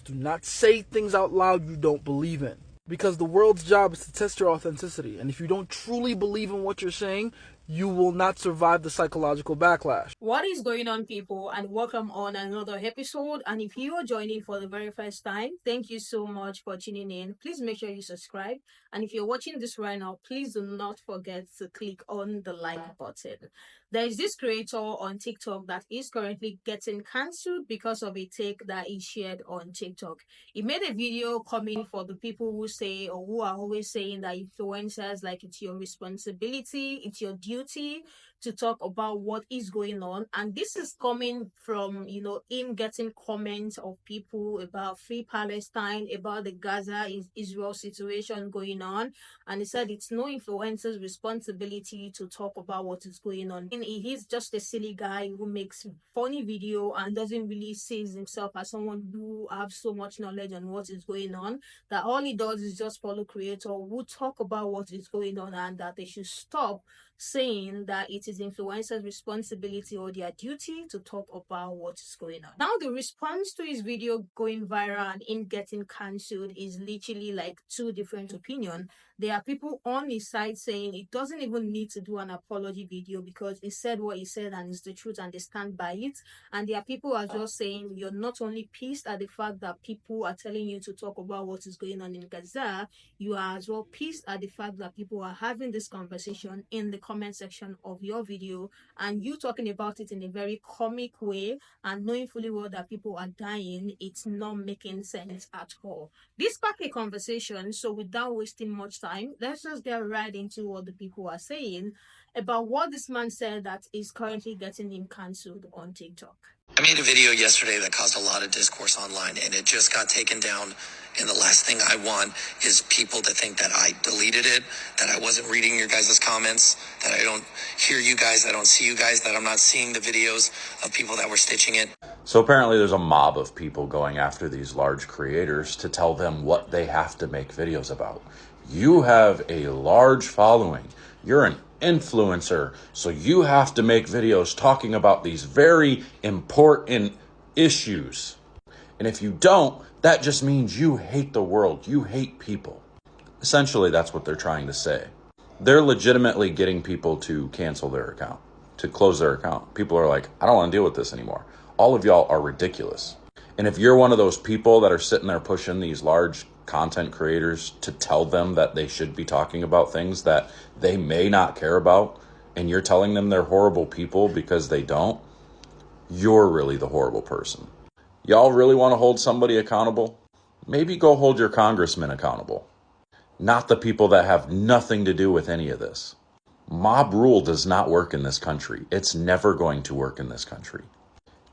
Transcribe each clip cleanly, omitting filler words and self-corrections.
do not say things out loud you don't believe in. Because the world's job is to test your authenticity, and if you don't truly believe in what you're saying, you will not survive the psychological backlash. What is going on, people, and welcome on another episode. And if you are joining for the very first time, thank you so much for tuning in. Please make sure you subscribe. And if you're watching this right now, please do not forget to click on the like button. There is this creator on TikTok that is currently getting cancelled because of a take that he shared on TikTok. He made a video coming for the people who say or who are always saying that influencers, like, it's your responsibility, it's your duty to talk about what is going on. And this is coming from, him getting comments of people about Free Palestine, about the Gaza Israel situation going on. And he said it's no influencer's responsibility to talk about what is going on. And he's just a silly guy who makes funny video and doesn't really see himself as someone who have so much knowledge on what is going on, that all he does is just follow creator who talk about what is going on, and that they should stop saying that it is influencers' responsibility or their duty to talk about what is going on. Now, the response to his video going viral and in getting cancelled is literally like two different opinions. There are people on his side saying it doesn't even need to do an apology video because he said what he said and it's the truth and they stand by it. And there are people who are just saying you're not only pissed at the fact that people are telling you to talk about what is going on in Gaza, you are as well pissed at the fact that people are having this conversation in the comment section of your video and you talking about it in a very comic way and knowing fully well that people are dying. It's not making sense at all. This sparked a conversation, so without wasting much time, let's just get right into what the people are saying about what this man said that is currently getting him cancelled on TikTok. I made a video yesterday that caused a lot of discourse online, and it just got taken down. And the last thing I want is people to think that I deleted it, that I wasn't reading your guys' comments, that I don't hear you guys, that I don't see you guys, that I'm not seeing the videos of people that were stitching it. So apparently there's a mob of people going after these large creators to tell them what they have to make videos about. You have a large following. You're an influencer, so you have to make videos talking about these very important issues. And if you don't, that just means you hate the world. You hate people. Essentially, that's what they're trying to say. They're legitimately getting people to cancel their account, to close their account. People are like, I don't want to deal with this anymore. All of y'all are ridiculous. And if you're one of those people that are sitting there pushing these large content creators to tell them that they should be talking about things that they may not care about, and you're telling them they're horrible people because they don't, you're really the horrible person. Y'all really want to hold somebody accountable? Maybe go hold your congressman accountable, not the people that have nothing to do with any of this. Mob rule does not work in this country. It's never going to work in this country.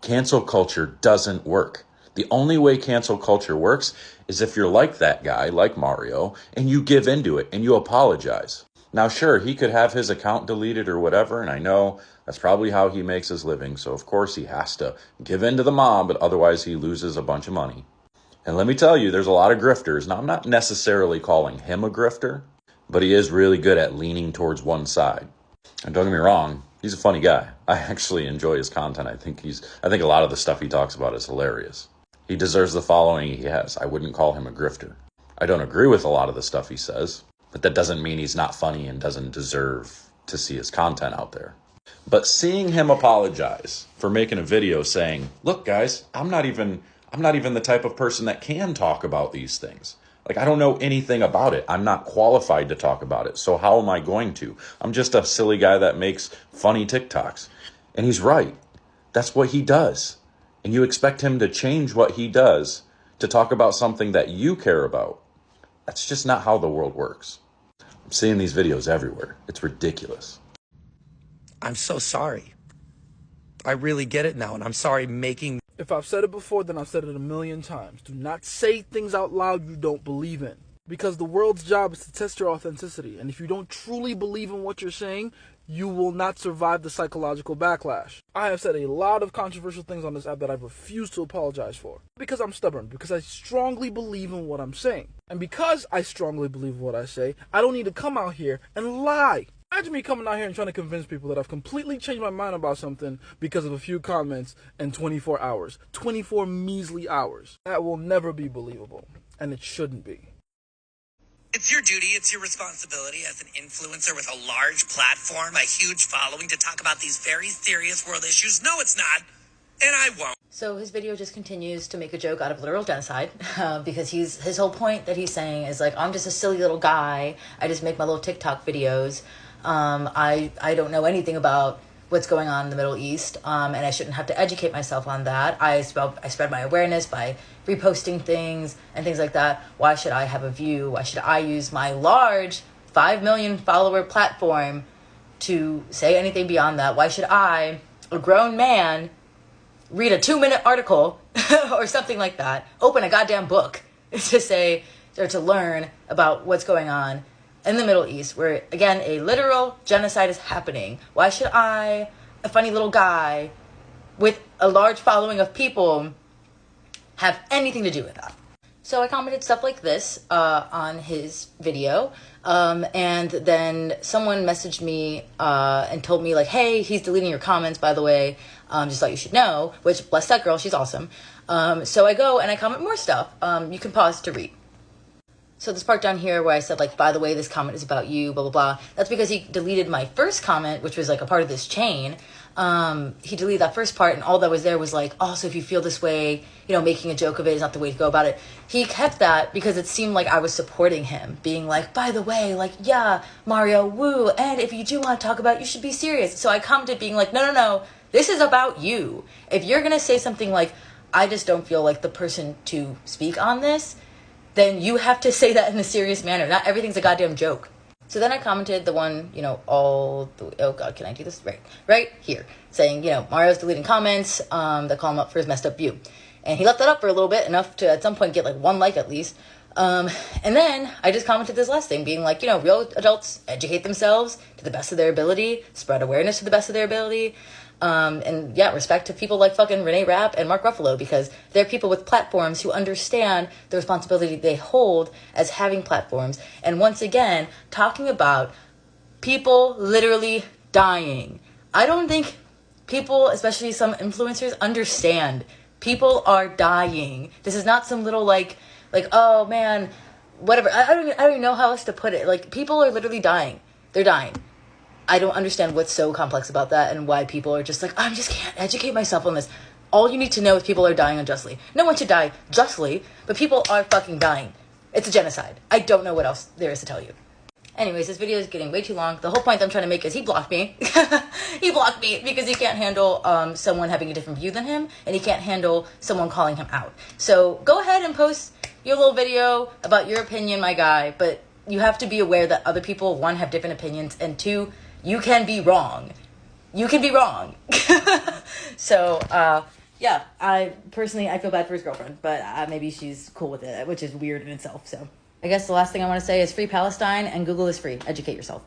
Cancel culture doesn't work. The only way cancel culture works is if you're like that guy, like Mario, and you give into it and you apologize. Now, sure, he could have his account deleted or whatever, and I know that's probably how he makes his living, so of course he has to give in to the mob, but otherwise he loses a bunch of money. And let me tell you, there's a lot of grifters. Now, I'm not necessarily calling him a grifter, but he is really good at leaning towards one side. And don't get me wrong, he's a funny guy. I actually enjoy his content. I think a lot of the stuff he talks about is hilarious. He deserves the following he has. I wouldn't call him a grifter. I don't agree with a lot of the stuff he says, but that doesn't mean he's not funny and doesn't deserve to see his content out there. But seeing him apologize for making a video saying, look guys, I'm not even the type of person that can talk about these things. Like, I don't know anything about it. I'm not qualified to talk about it. So how am I going to? I'm just a silly guy that makes funny TikToks. And he's right. That's what he does. And you expect him to change what he does to talk about something that you care about. That's just not how the world works. I'm seeing these videos everywhere. It's ridiculous. I'm so sorry. I really get it now, and I'm sorry making... If I've said it before, then I've said it a million times. Do not say things out loud you don't believe in. Because the world's job is to test your authenticity. And if you don't truly believe in what you're saying, you will not survive the psychological backlash. I have said a lot of controversial things on this app that I've refused to apologize for. Because I'm stubborn. Because I strongly believe in what I'm saying. And because I strongly believe what I say, I don't need to come out here and lie. Imagine me coming out here and trying to convince people that I've completely changed my mind about something because of a few comments in 24 hours. 24 measly hours. That will never be believable, and it shouldn't be. It's your duty, it's your responsibility as an influencer with a large platform, a huge following, to talk about these very serious world issues. No, it's not. And I won't. So his video just continues to make a joke out of literal genocide because his whole point that he's saying is like, I'm just a silly little guy. I just make my little TikTok videos. I don't know anything about what's going on in the Middle East, and I shouldn't have to educate myself on that. I spread my awareness by reposting things and things like that. Why should I have a view? Why should I use my large 5 million follower platform to say anything beyond that? Why should I, a grown man, read a 2-minute article or something like that, open a goddamn book to say, or to learn about what's going on in the Middle East, where, again, a literal genocide is happening? Why should I, a funny little guy with a large following of people, have anything to do with that? So I commented stuff like this on his video, and then someone messaged me and told me, like, hey, he's deleting your comments, by the way, just thought you should know, which, bless that girl, she's awesome. So I go and I comment more stuff. You can pause to read. So this part down here where I said, like, by the way, this comment is about you, blah, blah, blah. That's because he deleted my first comment, which was, like, a part of this chain. He deleted that first part, and all that was there was, like, oh, so if you feel this way, you know, making a joke of it is not the way to go about it. He kept that because it seemed like I was supporting him, being like, by the way, like, yeah, Mario, woo, and if you do want to talk about it, you should be serious. So I commented being like, no, this is about you. If you're going to say something like, I just don't feel like the person to speak on this, then you have to say that in a serious manner. Not everything's a goddamn joke. So then I commented the one, you know, oh God, can I do this? Right here. Saying, you know, Mario's deleting comments that call him up for his messed up view. And he left that up for a little bit, enough to at some point get like 1 like at least. And then I just commented this last thing, being like, you know, real adults educate themselves to the best of their ability, spread awareness to the best of their ability. And yeah, respect to people like fucking Renee Rapp and Mark Ruffalo, because they're people with platforms who understand the responsibility they hold as having platforms. And once again, talking about people literally dying. I don't think people, especially some influencers, understand. People are dying. This is not some little like, oh man, whatever. I don't even know how else to put it. Like, people are literally dying. They're dying. I don't understand what's so complex about that and why people are just like, I just can't educate myself on this. All you need to know is people are dying unjustly. No one should die justly, but people are fucking dying. It's a genocide. I don't know what else there is to tell you. Anyways, this video is getting way too long. The whole point I'm trying to make is he blocked me. He blocked me because he can't handle someone having a different view than him, and he can't handle someone calling him out. So go ahead and post your little video about your opinion, my guy, but you have to be aware that other people, 1, have different opinions, and 2, you can be wrong. You can be wrong. So, yeah, I feel bad for his girlfriend, but maybe she's cool with it, which is weird in itself. So I guess the last thing I want to say is free Palestine, and Google is free. Educate yourself.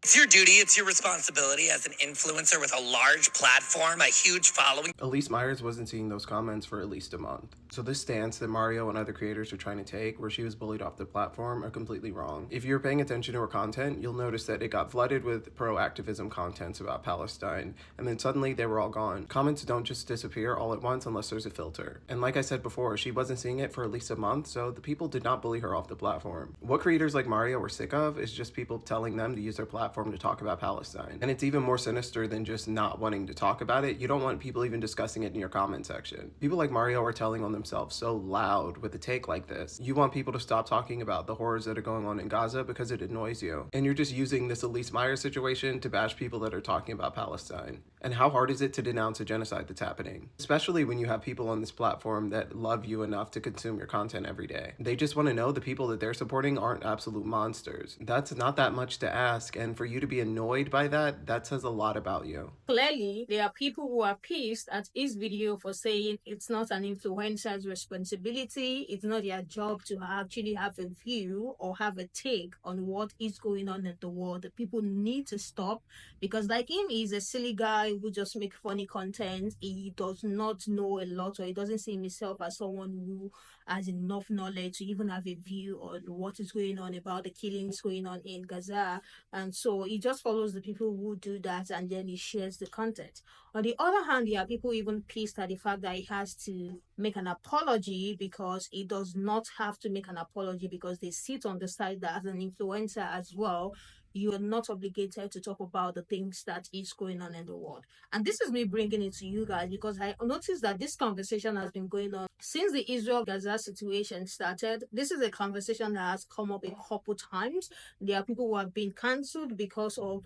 It's your duty, it's your responsibility as an influencer with a large platform, a huge following. Elise Myers wasn't seeing those comments for at least a month. So this stance that Mario and other creators are trying to take, where she was bullied off the platform, are completely wrong. If you're paying attention to her content, you'll notice that it got flooded with pro-activism contents about Palestine, and then suddenly they were all gone. Comments don't just disappear all at once unless there's a filter. And like I said before, she wasn't seeing it for at least a month, so the people did not bully her off the platform. What creators like Mario were sick of is just people telling them to use their platform to talk about Palestine. And it's even more sinister than just not wanting to talk about it. You don't want people even discussing it in your comment section. People like Mario are telling on themselves so loud with a take like this. You want people to stop talking about the horrors that are going on in Gaza because it annoys you. And you're just using this Elise Myers situation to bash people that are talking about Palestine. And how hard is it to denounce a genocide that's happening? Especially when you have people on this platform that love you enough to consume your content every day. They just want to know the people that they're supporting aren't absolute monsters. That's not that much to ask, and for you to be annoyed by that, that says a lot about you. Clearly, there are people who are pissed at his video for saying it's not an influencer's responsibility, it's not their job to actually have a view or have a take on what is going on in the world. The people need to stop, because like him, he's a silly guy who just makes funny content. He does not know a lot, or he doesn't see himself as someone who has enough knowledge to even have a view on what is going on about the killings going on in Gaza. And so he just follows the people who do that, and then he shares the content. On the other hand, there are people even pissed at the fact that he has to make an apology, because he does not have to make an apology, because they sit on the side that as an influencer as well, you are not obligated to talk about the things that is going on in the world. And this is me bringing it to you guys, because I noticed that this conversation has been going on since the Israel Gaza situation started. This is a conversation that has come up a couple times. There are people who have been cancelled because of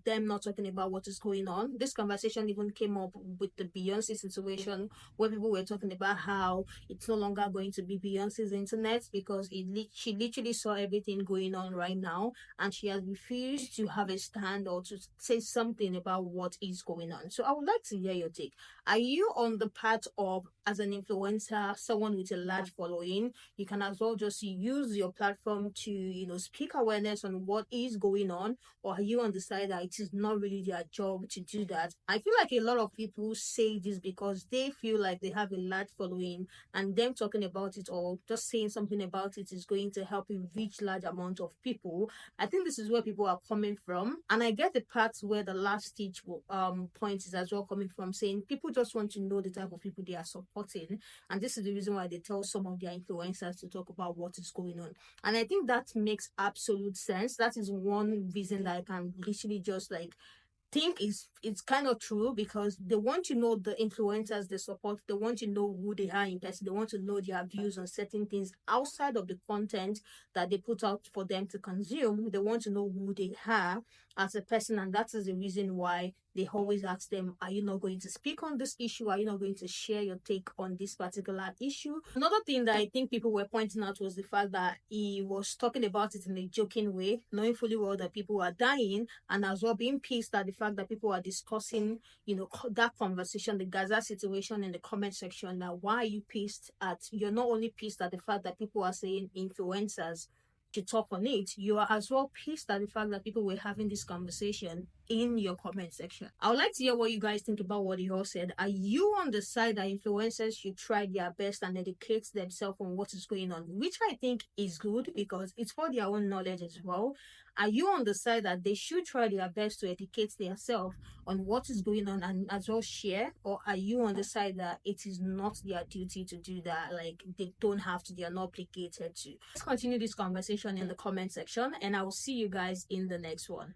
them not talking about what is going on. This conversation even came up with the Beyonce situation, where people were talking about how it's no longer going to be Beyonce's internet, because she literally saw everything going on right now, and she has refused to have a stand or to say something about what is going on. So I would like to hear your take. Are you on the part of, as an influencer, someone with a large following, you can as well just use your platform to speak awareness on what is going on? Or are you on the side that it is not really their job to do that? I feel like a lot of people say this because they feel like they have a large following, and them talking about it or just saying something about it is going to help you reach large amount of people. I think this is where people are coming from, and I get the part where the last stage point is as well coming from, saying people just want to know the type of people they are supporting, and this is the reason why they tell some of their influencers to talk about what is going on. And I think that makes absolute sense. That is one reason that I can literally just think it's kind of true, because they want to know the influencers they support. They want to know who they are in person. They want to know their views on certain things outside of the content that they put out for them to consume. They want to know who they are as a person, and that is the reason why they always ask them, are you not going to speak on this issue? Are you not going to share your take on this particular issue? Another thing that I think people were pointing out was the fact that he was talking about it in a joking way, knowing fully well that people were dying, and as well being pissed at the fact that people are discussing, that conversation, the Gaza situation, in the comment section. Now, why are you pissed at? You're not only pissed at the fact that people are saying influencers to talk on it, you are as well pissed at the fact that people were having this conversation in your comment section. I would like to hear what you guys think about what he all said. Are you on the side that influencers should try their best and educate themselves on what is going on, which I think is good because it's for their own knowledge as well? Are you on the side that they should try their best to educate themselves on what is going on and as well share? Or are you on the side that it is not their duty to do that? Like, they don't have to, they are not obligated to. Let's continue this conversation in the comment section, and I will see you guys in the next one.